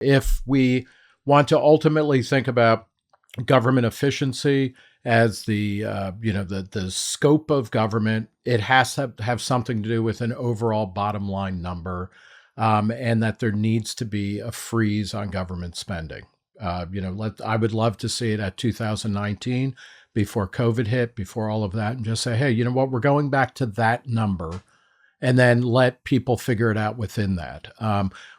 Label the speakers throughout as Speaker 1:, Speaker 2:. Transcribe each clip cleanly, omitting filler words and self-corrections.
Speaker 1: If we want to ultimately think about government efficiency as the scope of government, it has to have something to do with an overall bottom line number, and that there needs to be a freeze on government spending. I would love to see it at 2019 before COVID hit, before all of that, and just say, hey, you know what, we're going back to that number, and then let people figure it out within that.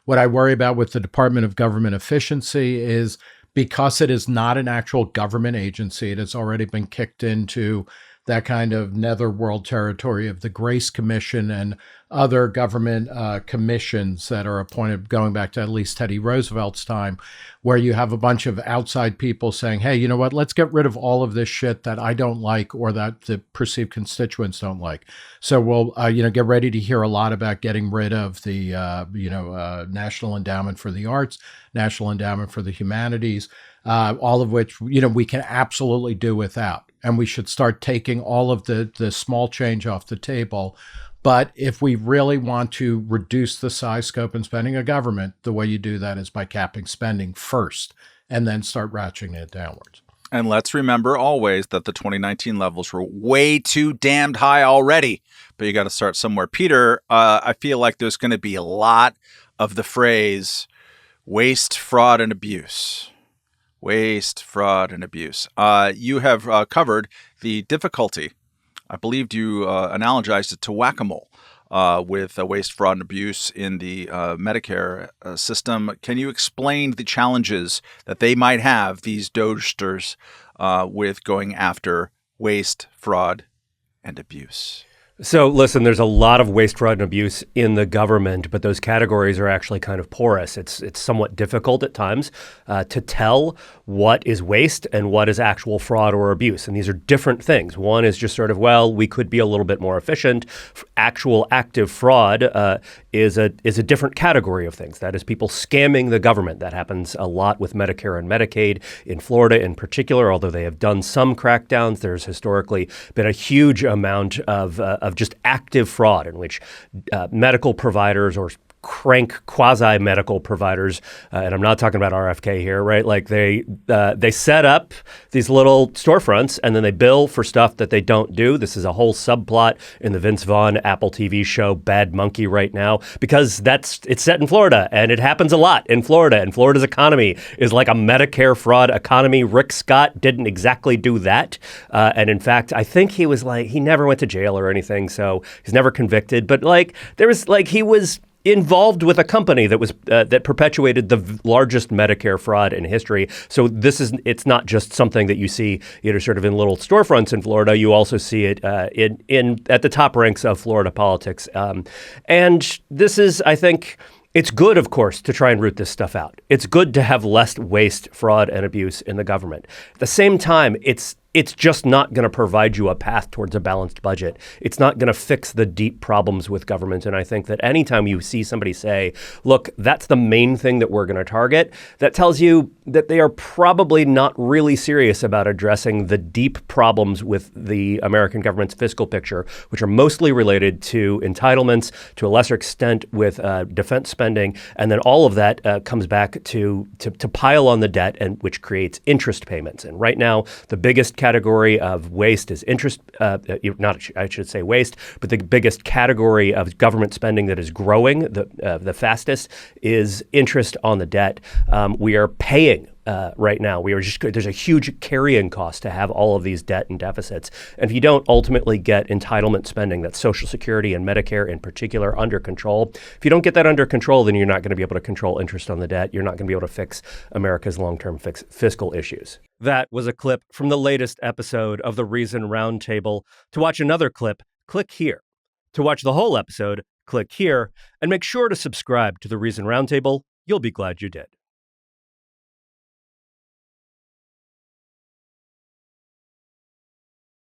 Speaker 1: What I worry about with the Department of Government Efficiency is because it is not an actual government agency, it has already been kicked into that kind of netherworld territory of the Grace Commission and other government commissions that are appointed going back to at least Teddy Roosevelt's time, where you have a bunch of outside people saying, hey, you know what, let's get rid of all of this shit that I don't like or that the perceived constituents don't like. So we'll, get ready to hear a lot about getting rid of the, National Endowment for the Arts, National Endowment for the Humanities, all of which, we can absolutely do without. And we should start taking all of the small change off the table. But if we really want to reduce the size, scope, and spending of government, the way you do that is by capping spending first and then start ratcheting it downwards.
Speaker 2: And let's remember always that the 2019 levels were way too damned high already. But you got to start somewhere. Peter, I feel like there's going to be a lot of the phrase waste, fraud, and abuse. Waste, fraud, and abuse. You have covered the difficulty. I believed you analogized it to whack-a-mole with waste, fraud, and abuse in the Medicare system. Can you explain the challenges that they might have, these dodgesters, with going after waste, fraud, and abuse?
Speaker 3: So listen, there's a lot of waste, fraud, and abuse in the government, but those categories are actually kind of porous. It's somewhat difficult at times to tell what is waste and what is actual fraud or abuse. And these are different things. One is just sort of, well, we could be a little bit more efficient. Actual active fraud is a different category of things. That is people scamming the government. That happens a lot with Medicare and Medicaid in Florida in particular, although they have done some crackdowns. There's historically been a huge amount of just active fraud in which medical providers or crank quasi-medical providers, and I'm not talking about RFK here, right? Like they set up these little storefronts and then they bill for stuff that they don't do. This is a whole subplot in the Vince Vaughn Apple TV show Bad Monkey right now, because it's set in Florida and it happens a lot in Florida, and Florida's economy is like a Medicare fraud economy. Rick Scott didn't exactly do that. And in fact, I think he never went to jail or anything, so he's never convicted. But he was involved with a company that was that perpetuated the largest Medicare fraud in history. So it's not just something that you see, sort of in little storefronts in Florida. You also see it in at the top ranks of Florida politics. And this is, I think, it's good, of course, to try and root this stuff out. It's good to have less waste, fraud, and abuse in the government. At the same time, it's just not going to provide you a path towards a balanced budget. It's not going to fix the deep problems with government. And I think that anytime you see somebody say, look, that's the main thing that we're going to target, that tells you that they are probably not really serious about addressing the deep problems with the American government's fiscal picture, which are mostly related to entitlements, to a lesser extent with defense spending. And then all of that comes back to pile on the debt, and which creates interest payments. And right now, the biggest category of waste is interest, I should say waste, but the biggest category of government spending that is growing the fastest is interest on the debt. We are paying right now. There's a huge carrying cost to have all of these debt and deficits. And if you don't ultimately get entitlement spending, that's Social Security and Medicare in particular, under control, if you don't get that under control, then you're not going to be able to control interest on the debt. You're not going to be able to fix America's long-term fiscal issues. That was a clip from the latest episode of the Reason Roundtable. To watch another clip, click here. To watch the whole episode, click here. And make sure to subscribe to the Reason Roundtable. You'll be glad you did.